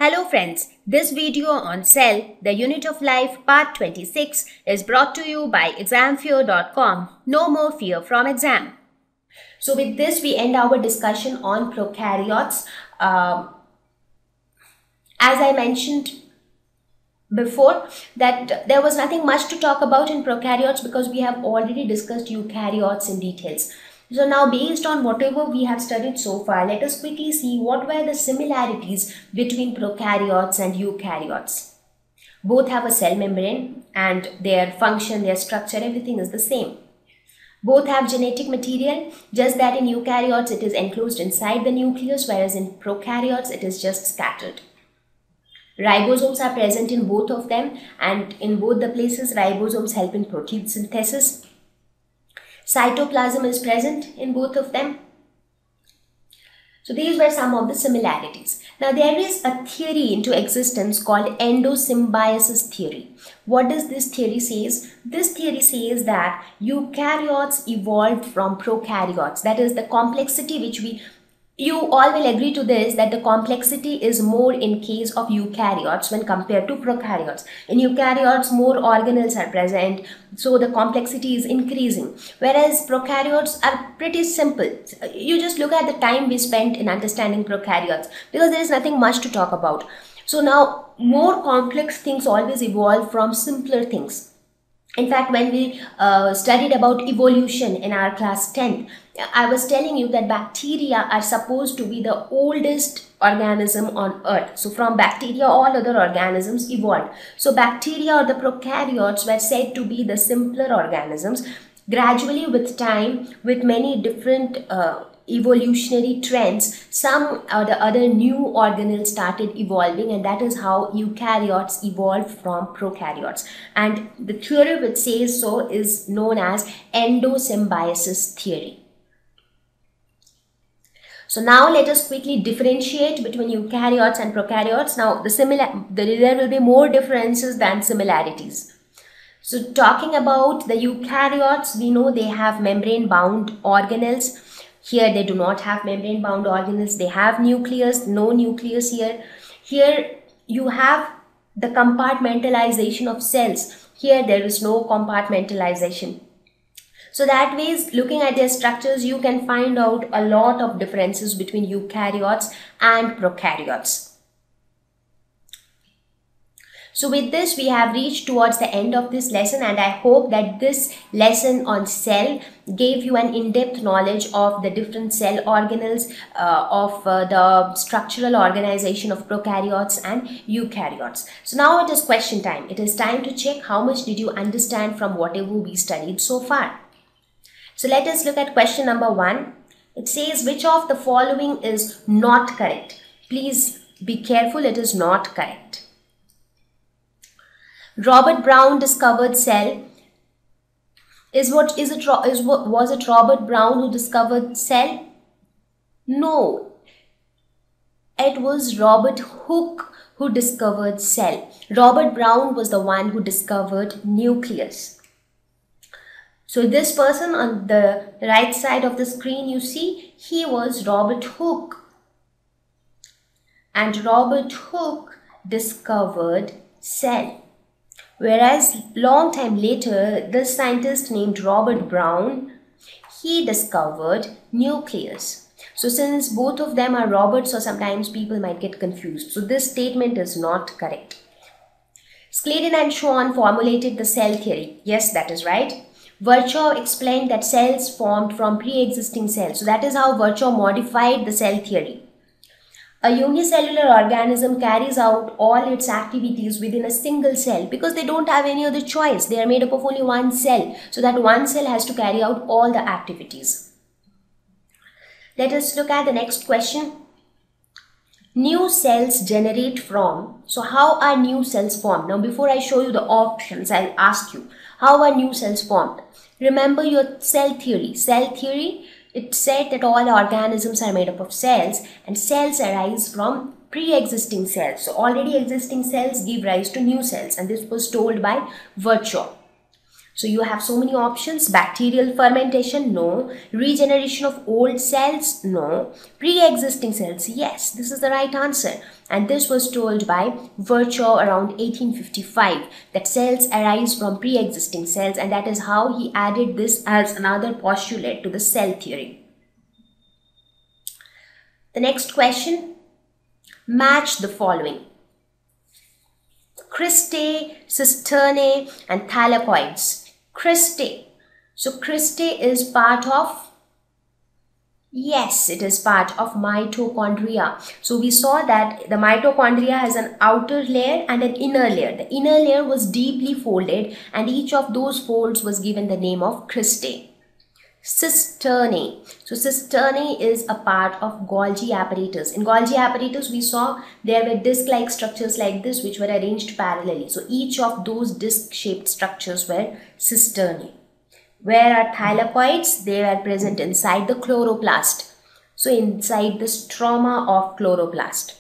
Hello friends, this video on Cell, the Unit of Life Part 26 is brought to you by examfear.com. No more fear from exam. So with this we end our discussion on prokaryotes. As I mentioned before that there was nothing much to talk about in prokaryotes because we have already discussed eukaryotes in details. So now based on whatever we have studied so far, let us quickly see what were the similarities between prokaryotes and eukaryotes. Both have a cell membrane and their function, their structure, everything is the same. Both have genetic material, just that in eukaryotes it is enclosed inside the nucleus, whereas in prokaryotes it is just scattered. Ribosomes are present in both of them, and in both the places ribosomes help in protein synthesis. Cytoplasm is present in both of them. So these were some of the similarities. Now there is a theory into existence called endosymbiosis theory. What does this theory says? This theory says that eukaryotes evolved from prokaryotes. That is the complexity which you all will agree to this, that the complexity is more in case of eukaryotes when compared to prokaryotes. In eukaryotes, more organelles are present, so the complexity is increasing. Whereas prokaryotes are pretty simple. You just look at the time we spent in understanding prokaryotes because there is nothing much to talk about. So now more complex things always evolve from simpler things. In fact, when we studied about evolution in our class 10th, I was telling you that bacteria are supposed to be the oldest organism on earth. So from bacteria, all other organisms evolved. So bacteria or the prokaryotes were said to be the simpler organisms. Gradually with time, with many different evolutionary trends, some or the other new organelles started evolving, and that is how eukaryotes evolved from prokaryotes. And the theory which says so is known as endosymbiosis theory. So now let us quickly differentiate between eukaryotes and prokaryotes. Now there will be more differences than similarities. So talking about the eukaryotes, we know they have membrane bound organelles. Here they do not have membrane bound organelles, they have nucleus, no nucleus here. Here you have the compartmentalization of cells. Here there is no compartmentalization. So that way, looking at their structures, you can find out a lot of differences between eukaryotes and prokaryotes. So with this, we have reached towards the end of this lesson, and I hope that this lesson on cell gave you an in-depth knowledge of the different cell organelles, of the structural organization of prokaryotes and eukaryotes. So now it is question time. It is time to check how much did you understand from whatever we studied so far. So let us look at question number 1. It says, which of the following is not correct? Please be careful, it is not correct. Robert Brown discovered cell. Was it Robert Brown who discovered cell? No. It was Robert Hooke who discovered cell. Robert Brown was the one who discovered nucleus. So this person on the right side of the screen you see, he was Robert Hooke. And Robert Hooke discovered cell. Whereas long time later, this scientist named Robert Brown, he discovered nucleus. So since both of them are Robert, so sometimes people might get confused. So this statement is not correct. Sladen and Schwann formulated the cell theory. Yes, that is right. Virchow explained that cells formed from pre-existing cells. So that is how Virchow modified the cell theory. A unicellular organism carries out all its activities within a single cell because they don't have any other choice. They are made up of only one cell. So that one cell has to carry out all the activities. Let us look at the next question. New cells generate from. So how are new cells formed? Now before I show you the options, I'll ask you, how are new cells formed? Remember your cell theory. Cell theory, it said that all organisms are made up of cells, and cells arise from pre-existing cells. So already existing cells give rise to new cells, and this was told by Virchow. So you have so many options. Bacterial fermentation, no. Regeneration of old cells, no. Pre-existing cells, yes, this is the right answer. And this was told by Virchow around 1855, that cells arise from pre-existing cells, and that is how he added this as another postulate to the cell theory. The next question, match the following: cristae, cisternae, and thylakoids. Cristae. So cristae is part of, yes, it is part of mitochondria. So we saw that the mitochondria has an outer layer and an inner layer. The inner layer was deeply folded, and each of those folds was given the name of cristae. Cisternae. So cisternae is a part of Golgi apparatus. In Golgi apparatus, we saw there were disc-like structures like this which were arranged parallelly. So each of those disc-shaped structures were cisternae. Where are thylakoids? They were present inside the chloroplast. So inside the stroma of chloroplast.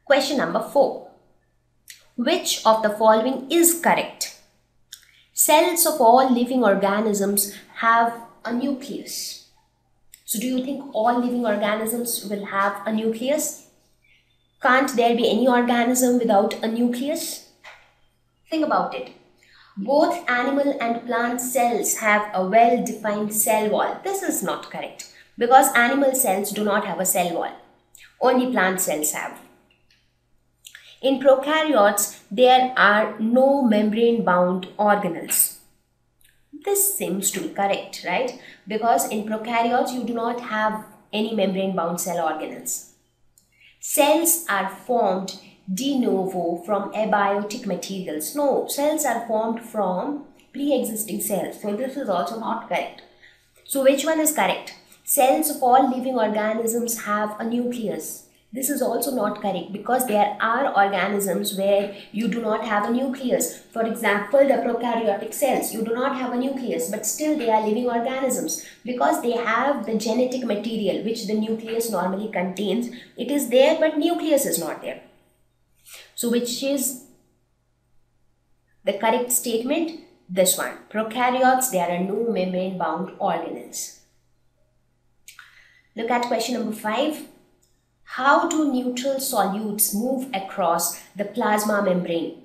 Question number 4. Which of the following is correct? Cells of all living organisms have a nucleus. So do you think all living organisms will have a nucleus? Can't there be any organism without a nucleus? Think about it. Both animal and plant cells have a well-defined cell wall. This is not correct because animal cells do not have a cell wall. Only plant cells have. In prokaryotes, there are no membrane-bound organelles. This seems to be correct, right? Because in prokaryotes, you do not have any membrane-bound cell organelles. Cells are formed de novo from abiotic materials. No, cells are formed from pre-existing cells. So this is also not correct. So which one is correct? Cells of all living organisms have a nucleus. This is also not correct because there are organisms where you do not have a nucleus. For example, the prokaryotic cells, you do not have a nucleus, but still they are living organisms because they have the genetic material which the nucleus normally contains. It is there, but nucleus is not there. So which is the correct statement? This one. Prokaryotes, there are no membrane-bound organelles. Look at question number 5. How do neutral solutes move across the plasma membrane?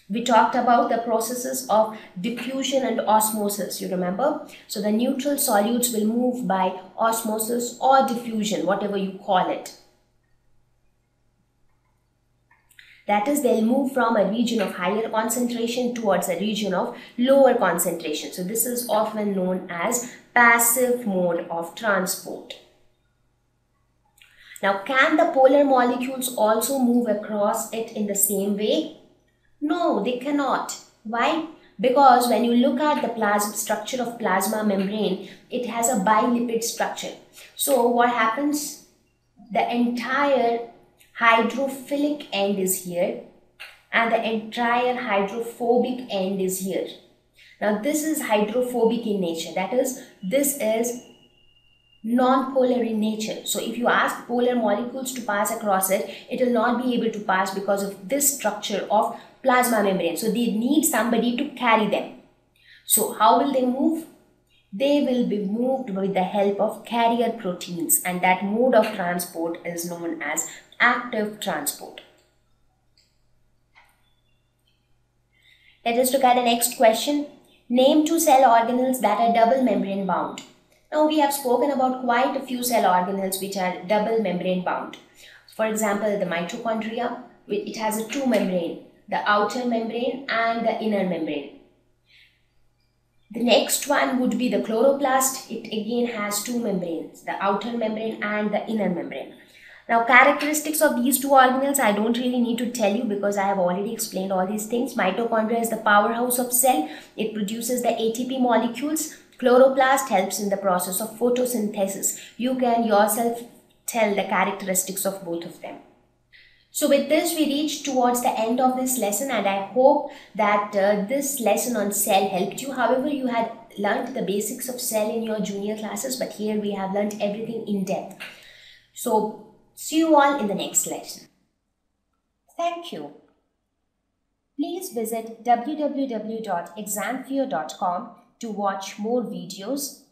We talked about the processes of diffusion and osmosis, you remember? So the neutral solutes will move by osmosis or diffusion, whatever you call it. That is, they'll move from a region of higher concentration towards a region of lower concentration. So this is often known as passive mode of transport. Now, can the polar molecules also move across it in the same way? No, they cannot. Why? Because when you look at the structure of plasma membrane, it has a bilipid structure. So what happens? The entire hydrophilic end is here and the entire hydrophobic end is here. Now this is hydrophobic in nature. That is, this is non-polar in nature. So if you ask polar molecules to pass across it, it will not be able to pass because of this structure of plasma membrane. So they need somebody to carry them. So how will they move? They will be moved with the help of carrier proteins, and that mode of transport is known as active transport. Let us look at the next question. Name 2 cell organelles that are double membrane bound. Now we have spoken about quite a few cell organelles which are double membrane bound. For example, the mitochondria, it has a 2 membrane, the outer membrane and the inner membrane. The next one would be the chloroplast. It again has 2 membranes, the outer membrane and the inner membrane. Now characteristics of these 2 organelles I don't really need to tell you because I have already explained all these things. Mitochondria is the powerhouse of cell. It produces the ATP molecules. Chloroplast helps in the process of photosynthesis. You can yourself tell the characteristics of both of them. So with this we reach towards the end of this lesson, and I hope that this lesson on cell helped you. However, you had learnt the basics of cell in your junior classes, but here we have learnt everything in depth. So see you all in the next lesson. Thank you. Please visit www.examfear.com to watch more videos,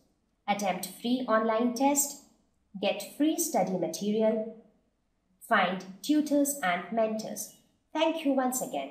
attempt free online test, get free study material, find tutors and mentors. Thank you once again.